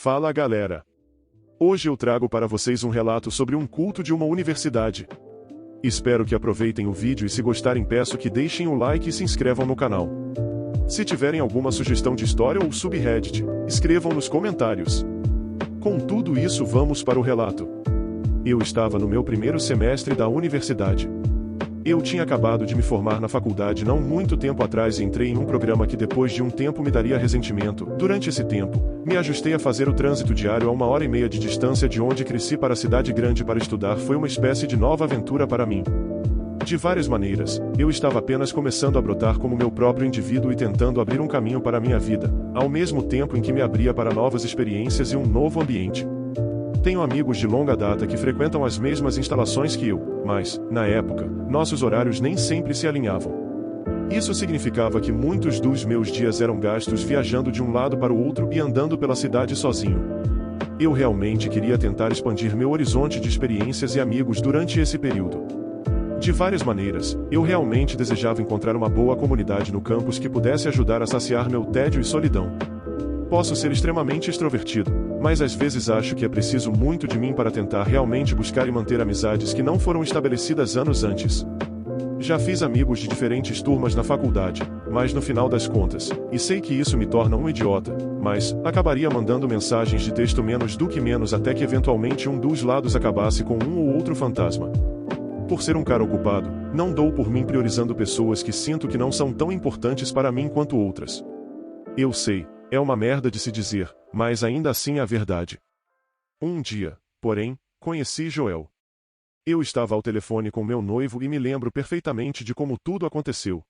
Fala galera! Hoje eu trago para vocês um relato sobre um culto de uma universidade. Espero que aproveitem o vídeo e se gostarem peço que deixem o like e se inscrevam no canal. Se tiverem alguma sugestão de história ou subreddit, escrevam nos comentários. Com tudo isso vamos para o relato. Eu estava no meu primeiro semestre da universidade. Eu tinha acabado de me formar na faculdade não muito tempo atrás e entrei em um programa que depois de um tempo me daria ressentimento. Durante esse tempo, me ajustei a fazer o trânsito diário a 1h30 de distância de onde cresci para a cidade grande para estudar. Foi uma espécie de nova aventura para mim. De várias maneiras, eu estava apenas começando a brotar como meu próprio indivíduo e tentando abrir um caminho para a minha vida, ao mesmo tempo em que me abria para novas experiências e um novo ambiente. Tenho amigos de longa data que frequentam as mesmas instalações que eu, mas, na época, nossos horários nem sempre se alinhavam. Isso significava que muitos dos meus dias eram gastos viajando de um lado para o outro e andando pela cidade sozinho. Eu realmente queria tentar expandir meu horizonte de experiências e amigos durante esse período. De várias maneiras, eu realmente desejava encontrar uma boa comunidade no campus que pudesse ajudar a saciar meu tédio e solidão. Posso ser extremamente extrovertido, mas às vezes acho que é preciso muito de mim para tentar realmente buscar e manter amizades que não foram estabelecidas anos antes. Já fiz amigos de diferentes turmas na faculdade, mas no final das contas, e sei que isso me torna um idiota, mas acabaria mandando mensagens de texto menos do que menos até que eventualmente um dos lados acabasse com um ou outro fantasma. Por ser um cara ocupado, não dou por mim priorizando pessoas que sinto que não são tão importantes para mim quanto outras. Eu sei, é uma merda de se dizer, mas ainda assim é a verdade. Um dia, porém, conheci Joel. Eu estava ao telefone com meu noivo e me lembro perfeitamente de como tudo aconteceu.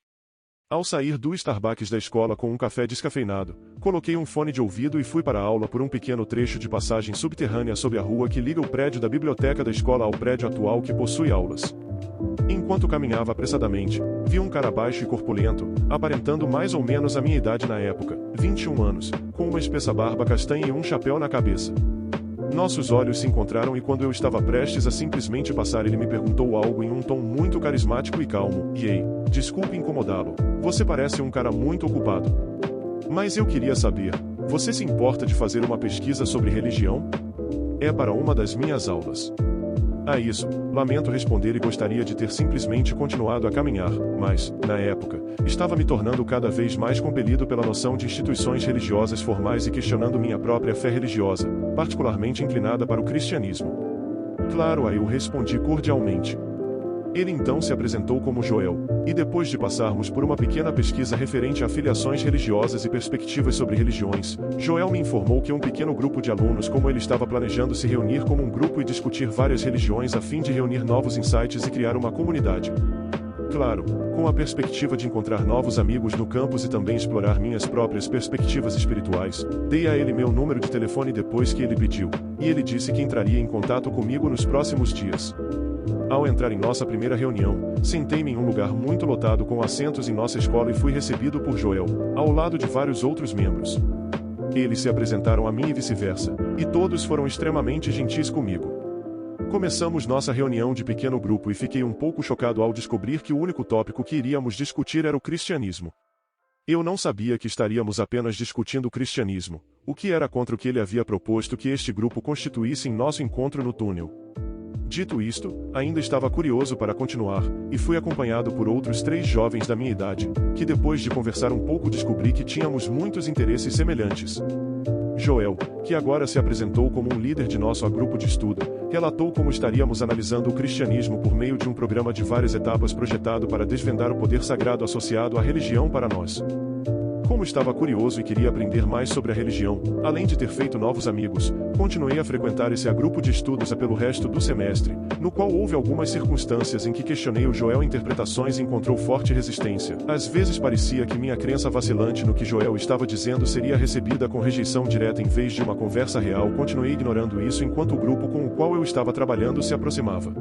Ao sair do Starbucks da escola com um café descafeinado, coloquei um fone de ouvido e fui para a aula por um pequeno trecho de passagem subterrânea sobre a rua que liga o prédio da biblioteca da escola ao prédio atual que possui aulas. Enquanto caminhava apressadamente, vi um cara baixo e corpulento, aparentando mais ou menos a minha idade na época, 21 anos, com uma espessa barba castanha e um chapéu na cabeça. Nossos olhos se encontraram e quando eu estava prestes a simplesmente passar ele me perguntou algo em um tom muito carismático e calmo, e ei, desculpe incomodá-lo, você parece um cara muito ocupado. Mas eu queria saber, você se importa de fazer uma pesquisa sobre religião? É para uma das minhas aulas. A isso, lamento responder e gostaria de ter simplesmente continuado a caminhar, mas, na época, estava me tornando cada vez mais compelido pela noção de instituições religiosas formais e questionando minha própria fé religiosa, particularmente inclinada para o cristianismo. Claro, aí eu respondi cordialmente. Ele então se apresentou como Joel, e depois de passarmos por uma pequena pesquisa referente a afiliações religiosas e perspectivas sobre religiões, Joel me informou que um pequeno grupo de alunos como ele estava planejando se reunir como um grupo e discutir várias religiões a fim de reunir novos insights e criar uma comunidade. Claro, com a perspectiva de encontrar novos amigos no campus e também explorar minhas próprias perspectivas espirituais, dei a ele meu número de telefone depois que ele pediu, e ele disse que entraria em contato comigo nos próximos dias. Ao entrar em nossa primeira reunião, sentei-me em um lugar muito lotado com assentos em nossa escola e fui recebido por Joel, ao lado de vários outros membros. Eles se apresentaram a mim e vice-versa, e todos foram extremamente gentis comigo. Começamos nossa reunião de pequeno grupo e fiquei um pouco chocado ao descobrir que o único tópico que iríamos discutir era o cristianismo. Eu não sabia que estaríamos apenas discutindo o cristianismo, o que era contra o que ele havia proposto que este grupo constituísse em nosso encontro no túnel. Dito isto, ainda estava curioso para continuar, e fui acompanhado por outros 3 jovens da minha idade, que depois de conversar um pouco descobri que tínhamos muitos interesses semelhantes. Joel, que agora se apresentou como um líder de nosso grupo de estudo, relatou como estaríamos analisando o cristianismo por meio de um programa de várias etapas projetado para desvendar o poder sagrado associado à religião para nós. Como estava curioso e queria aprender mais sobre a religião, além de ter feito novos amigos, continuei a frequentar esse grupo de estudos pelo resto do semestre, no qual houve algumas circunstâncias em que questionei o Joel interpretações e encontrou forte resistência. Às vezes parecia que minha crença vacilante no que Joel estava dizendo seria recebida com rejeição direta em vez de uma conversa real. Continuei ignorando isso enquanto o grupo com o qual eu estava trabalhando se aproximava.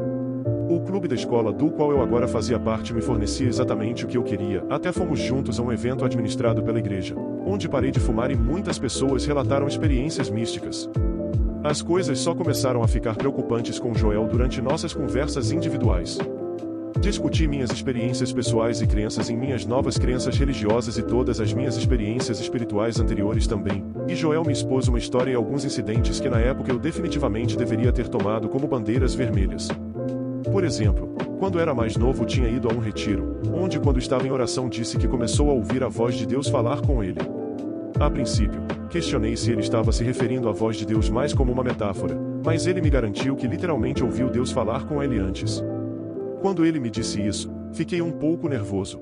O clube da escola do qual eu agora fazia parte me fornecia exatamente o que eu queria, até fomos juntos a um evento administrado pela igreja, onde parei de fumar e muitas pessoas relataram experiências místicas. As coisas só começaram a ficar preocupantes com Joel durante nossas conversas individuais. Discuti minhas experiências pessoais e crenças em minhas novas crenças religiosas e todas as minhas experiências espirituais anteriores também, e Joel me expôs uma história e alguns incidentes que na época eu definitivamente deveria ter tomado como bandeiras vermelhas. Por exemplo, quando era mais novo tinha ido a um retiro, onde quando estava em oração disse que começou a ouvir a voz de Deus falar com ele. A princípio, questionei se ele estava se referindo à voz de Deus mais como uma metáfora, mas ele me garantiu que literalmente ouviu Deus falar com ele antes. Quando ele me disse isso, fiquei um pouco nervoso.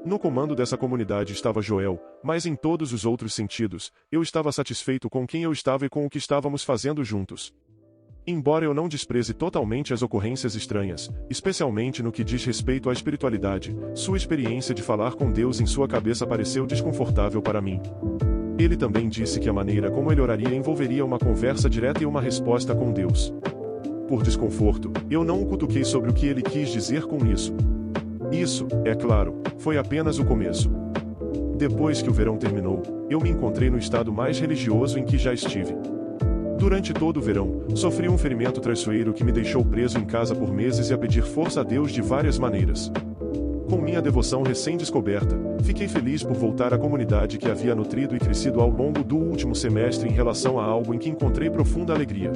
No comando dessa comunidade estava Joel, mas em todos os outros sentidos, eu estava satisfeito com quem eu estava e com o que estávamos fazendo juntos. Embora eu não despreze totalmente as ocorrências estranhas, especialmente no que diz respeito à espiritualidade, sua experiência de falar com Deus em sua cabeça pareceu desconfortável para mim. Ele também disse que a maneira como ele oraria envolveria uma conversa direta e uma resposta com Deus. Por desconforto, eu não o cutuquei sobre o que ele quis dizer com isso. Isso, é claro, foi apenas o começo. Depois que o verão terminou, eu me encontrei no estado mais religioso em que já estive. Durante todo o verão, sofri um ferimento traiçoeiro que me deixou preso em casa por meses e a pedir força a Deus de várias maneiras. Com minha devoção recém-descoberta, fiquei feliz por voltar à comunidade que havia nutrido e crescido ao longo do último semestre em relação a algo em que encontrei profunda alegria.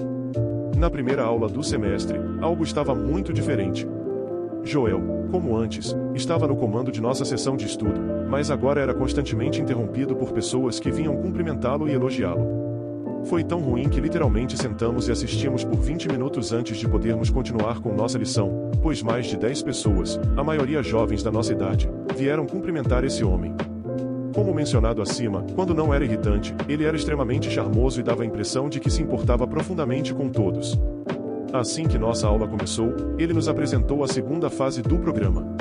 Na primeira aula do semestre, algo estava muito diferente. Joel, como antes, estava no comando de nossa sessão de estudo, mas agora era constantemente interrompido por pessoas que vinham cumprimentá-lo e elogiá-lo. Foi tão ruim que literalmente sentamos e assistimos por 20 minutos antes de podermos continuar com nossa lição, pois mais de 10 pessoas, a maioria jovens da nossa idade, vieram cumprimentar esse homem. Como mencionado acima, quando não era irritante, ele era extremamente charmoso e dava a impressão de que se importava profundamente com todos. Assim que nossa aula começou, ele nos apresentou a segunda fase do programa.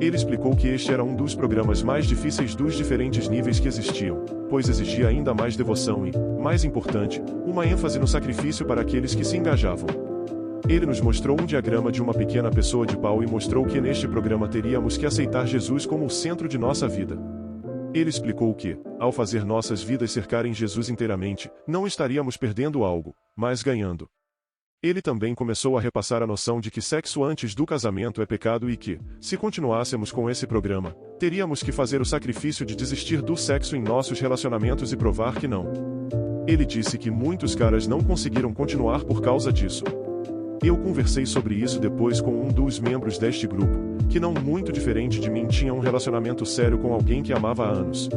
Ele explicou que este era um dos programas mais difíceis dos diferentes níveis que existiam, pois exigia ainda mais devoção e, mais importante, uma ênfase no sacrifício para aqueles que se engajavam. Ele nos mostrou um diagrama de uma pequena pessoa de pau e mostrou que neste programa teríamos que aceitar Jesus como o centro de nossa vida. Ele explicou que, ao fazer nossas vidas cercarem Jesus inteiramente, não estaríamos perdendo algo, mas ganhando. Ele também começou a repassar a noção de que sexo antes do casamento é pecado e que, se continuássemos com esse programa, teríamos que fazer o sacrifício de desistir do sexo em nossos relacionamentos e provar que não. Ele disse que muitos caras não conseguiram continuar por causa disso. Eu conversei sobre isso depois com um dos membros deste grupo, que não muito diferente de mim tinha um relacionamento sério com alguém que amava há anos.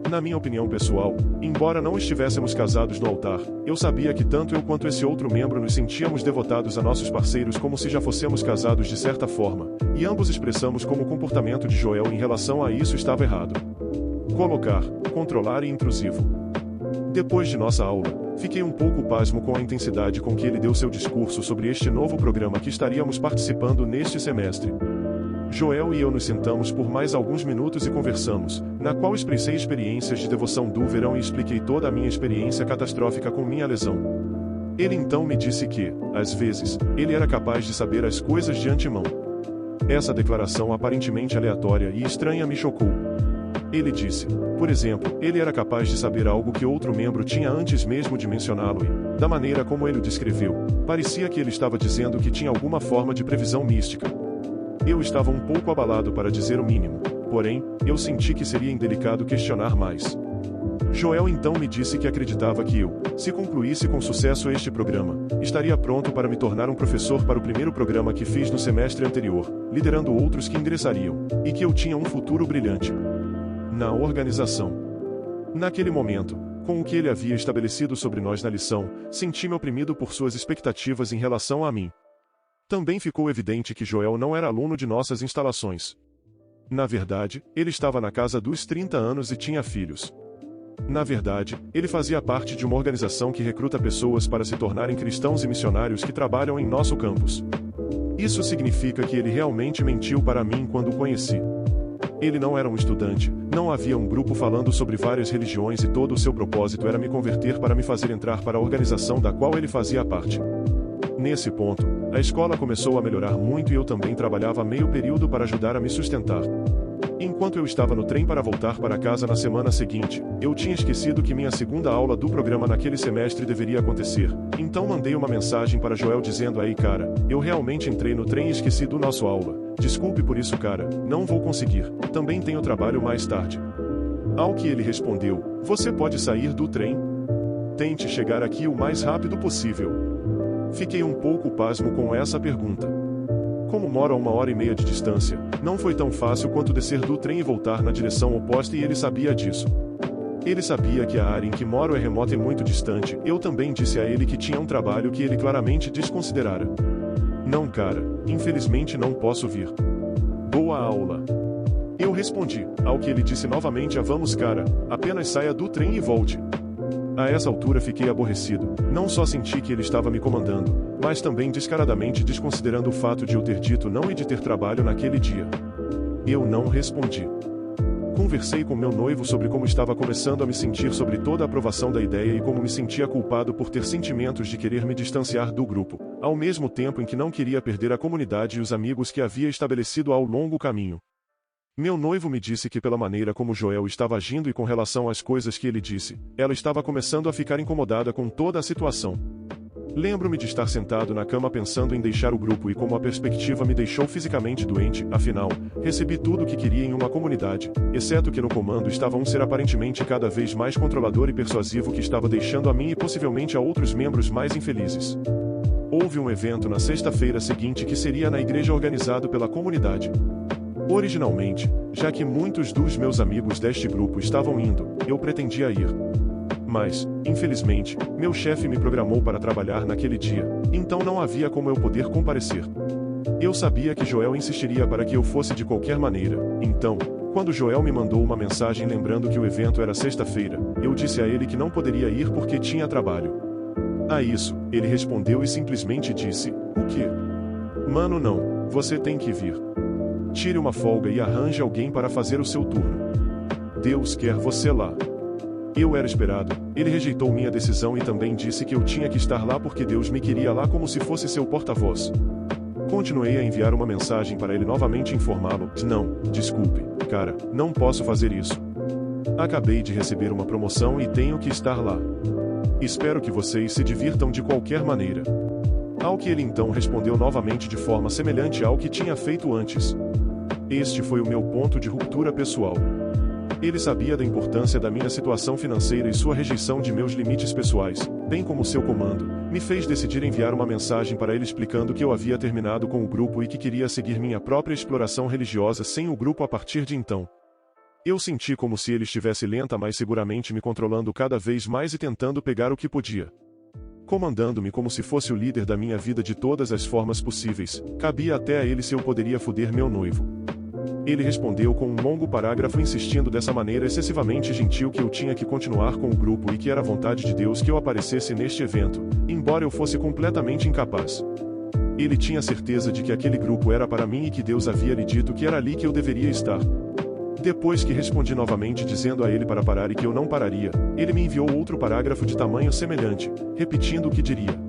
Na minha opinião pessoal, embora não estivéssemos casados no altar, eu sabia que tanto eu quanto esse outro membro nos sentíamos devotados a nossos parceiros como se já fossemos casados de certa forma, e ambos expressamos como o comportamento de Joel em relação a isso estava errado. Colocar, controlar e intrusivo. Depois de nossa aula, fiquei um pouco pasmo com a intensidade com que ele deu seu discurso sobre este novo programa que estaríamos participando neste semestre. Joel e eu nos sentamos por mais alguns minutos e conversamos, na qual expressei experiências de devoção do verão e expliquei toda a minha experiência catastrófica com minha lesão. Ele então me disse que, às vezes, ele era capaz de saber as coisas de antemão. Essa declaração aparentemente aleatória e estranha me chocou. Ele disse, por exemplo, ele era capaz de saber algo que outro membro tinha antes mesmo de mencioná-lo e, da maneira como ele o descreveu, parecia que ele estava dizendo que tinha alguma forma de previsão mística. Eu estava um pouco abalado para dizer o mínimo, porém, eu senti que seria indelicado questionar mais. Joel então me disse que acreditava que eu, se concluísse com sucesso este programa, estaria pronto para me tornar um professor para o primeiro programa que fiz no semestre anterior, liderando outros que ingressariam, e que eu tinha um futuro brilhante na organização. Naquele momento, com o que ele havia estabelecido sobre nós na lição, senti-me oprimido por suas expectativas em relação a mim. Também ficou evidente que Joel não era aluno de nossas instalações. Na verdade, ele estava na casa dos 30 anos e tinha filhos. Na verdade, ele fazia parte de uma organização que recruta pessoas para se tornarem cristãos e missionários que trabalham em nosso campus. Isso significa que ele realmente mentiu para mim quando o conheci. Ele não era um estudante, não havia um grupo falando sobre várias religiões e todo o seu propósito era me converter para me fazer entrar para a organização da qual ele fazia parte. Nesse ponto, a escola começou a melhorar muito e eu também trabalhava meio período para ajudar a me sustentar. Enquanto eu estava no trem para voltar para casa na semana seguinte, eu tinha esquecido que minha segunda aula do programa naquele semestre deveria acontecer, então mandei uma mensagem para Joel dizendo: "Aí cara, eu realmente entrei no trem e esqueci do nosso aula, desculpe por isso, cara, não vou conseguir, também tenho trabalho mais tarde. Ao que ele respondeu, você pode sair do trem? Tente chegar aqui o mais rápido possível. Fiquei um pouco pasmo com essa pergunta. Como moro a 1h30 de distância, não foi tão fácil quanto descer do trem e voltar na direção oposta, e ele sabia disso. Ele sabia que a área em que moro é remota e muito distante. Eu também disse a ele que tinha um trabalho que ele claramente desconsiderara. Não, cara, infelizmente não posso vir. Boa aula. Eu respondi, ao que ele disse novamente: vamos, cara, apenas saia do trem e volte. A essa altura fiquei aborrecido, não só senti que ele estava me comandando, mas também descaradamente desconsiderando o fato de eu ter dito não e de ter trabalho naquele dia. Eu não respondi. Conversei com meu noivo sobre como estava começando a me sentir sobre toda a aprovação da ideia e como me sentia culpado por ter sentimentos de querer me distanciar do grupo, ao mesmo tempo em que não queria perder a comunidade e os amigos que havia estabelecido ao longo caminho. Meu noivo me disse que pela maneira como Joel estava agindo e com relação às coisas que ele disse, ela estava começando a ficar incomodada com toda a situação. Lembro-me de estar sentado na cama pensando em deixar o grupo e como a perspectiva me deixou fisicamente doente. Afinal, recebi tudo o que queria em uma comunidade, exceto que no comando estava um ser aparentemente cada vez mais controlador e persuasivo que estava deixando a mim e possivelmente a outros membros mais infelizes. Houve um evento na sexta-feira seguinte que seria na igreja organizado pela comunidade. Originalmente, já que muitos dos meus amigos deste grupo estavam indo, eu pretendia ir. Mas, infelizmente, meu chefe me programou para trabalhar naquele dia, então não havia como eu poder comparecer. Eu sabia que Joel insistiria para que eu fosse de qualquer maneira, então, quando Joel me mandou uma mensagem lembrando que o evento era sexta-feira, eu disse a ele que não poderia ir porque tinha trabalho. A isso, ele respondeu e simplesmente disse: o quê? Mano, não, você tem que vir. Tire uma folga e arranje alguém para fazer o seu turno. Deus quer você lá. Eu era esperado, ele rejeitou minha decisão e também disse que eu tinha que estar lá porque Deus me queria lá como se fosse seu porta-voz. Continuei a enviar uma mensagem para ele novamente informá-lo: não, desculpe, cara, não posso fazer isso. Acabei de receber uma promoção e tenho que estar lá. Espero que vocês se divirtam de qualquer maneira. Ao que ele então respondeu novamente de forma semelhante ao que tinha feito antes. Este foi o meu ponto de ruptura pessoal. Ele sabia da importância da minha situação financeira e sua rejeição de meus limites pessoais, bem como seu comando, me fez decidir enviar uma mensagem para ele explicando que eu havia terminado com o grupo e que queria seguir minha própria exploração religiosa sem o grupo a partir de então. Eu senti como se ele estivesse lenta mas seguramente me controlando cada vez mais e tentando pegar o que podia. Comandando-me como se fosse o líder da minha vida de todas as formas possíveis, cabia até a ele se eu poderia foder meu noivo. Ele respondeu com um longo parágrafo insistindo dessa maneira excessivamente gentil que eu tinha que continuar com o grupo e que era vontade de Deus que eu aparecesse neste evento, embora eu fosse completamente incapaz. Ele tinha certeza de que aquele grupo era para mim e que Deus havia lhe dito que era ali que eu deveria estar. Depois que respondi novamente dizendo a ele para parar e que eu não pararia, ele me enviou outro parágrafo de tamanho semelhante, repetindo o que diria.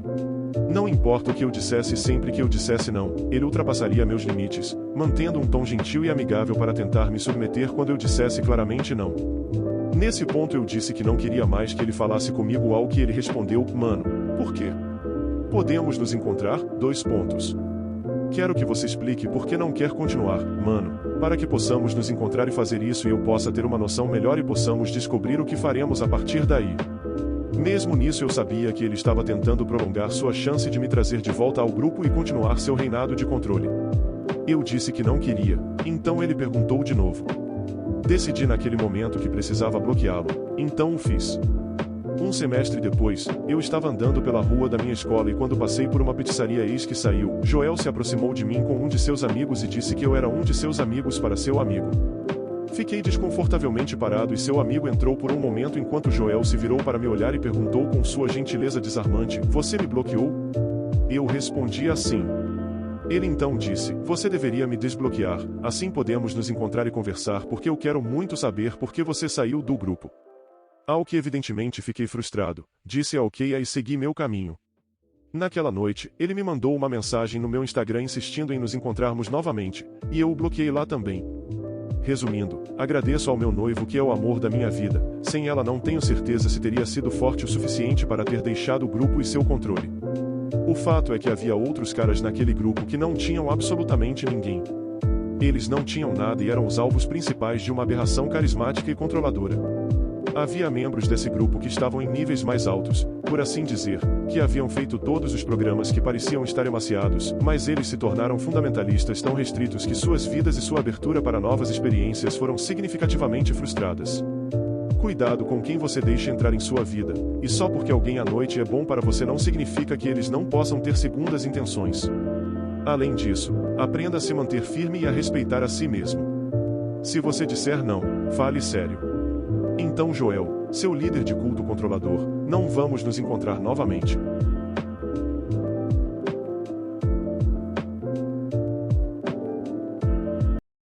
Não importa o que eu dissesse, sempre que eu dissesse não, ele ultrapassaria meus limites, mantendo um tom gentil e amigável para tentar me submeter quando eu dissesse claramente não. Nesse ponto eu disse que não queria mais que ele falasse comigo, ao que ele respondeu: mano, por quê? Podemos nos encontrar? Quero que você explique por que não quer continuar, mano, para que possamos nos encontrar e fazer isso e eu possa ter uma noção melhor e possamos descobrir o que faremos a partir daí. Mesmo nisso eu sabia que ele estava tentando prolongar sua chance de me trazer de volta ao grupo e continuar seu reinado de controle. Eu disse que não queria, então ele perguntou de novo. Decidi naquele momento que precisava bloqueá-lo, então o fiz. Um semestre depois, eu estava andando pela rua da minha escola e quando passei por uma pizzaria eis que saiu, Joel se aproximou de mim com um de seus amigos e disse que eu era um de seus amigos para seu amigo. Fiquei desconfortavelmente parado e seu amigo entrou por um momento enquanto Joel se virou para me olhar e perguntou com sua gentileza desarmante: você me bloqueou? Eu respondi assim. Ele então disse: você deveria me desbloquear, assim podemos nos encontrar e conversar porque eu quero muito saber por que você saiu do grupo. Ao que evidentemente fiquei frustrado, disse ok e segui meu caminho. Naquela noite, ele me mandou uma mensagem no meu Instagram insistindo em nos encontrarmos novamente, e eu o bloqueei lá também. Resumindo, agradeço ao meu noivo que é o amor da minha vida, sem ela não tenho certeza se teria sido forte o suficiente para ter deixado o grupo e seu controle. O fato é que havia outros caras naquele grupo que não tinham absolutamente ninguém. Eles não tinham nada e eram os alvos principais de uma aberração carismática e controladora. Havia membros desse grupo que estavam em níveis mais altos, por assim dizer, que haviam feito todos os programas que pareciam estar emaciados, mas eles se tornaram fundamentalistas tão restritos que suas vidas e sua abertura para novas experiências foram significativamente frustradas. Cuidado com quem você deixa entrar em sua vida, e só porque alguém à noite é bom para você não significa que eles não possam ter segundas intenções. Além disso, aprenda a se manter firme e a respeitar a si mesmo. Se você disser não, fale sério. Então Joel, seu líder de culto controlador, não vamos nos encontrar novamente.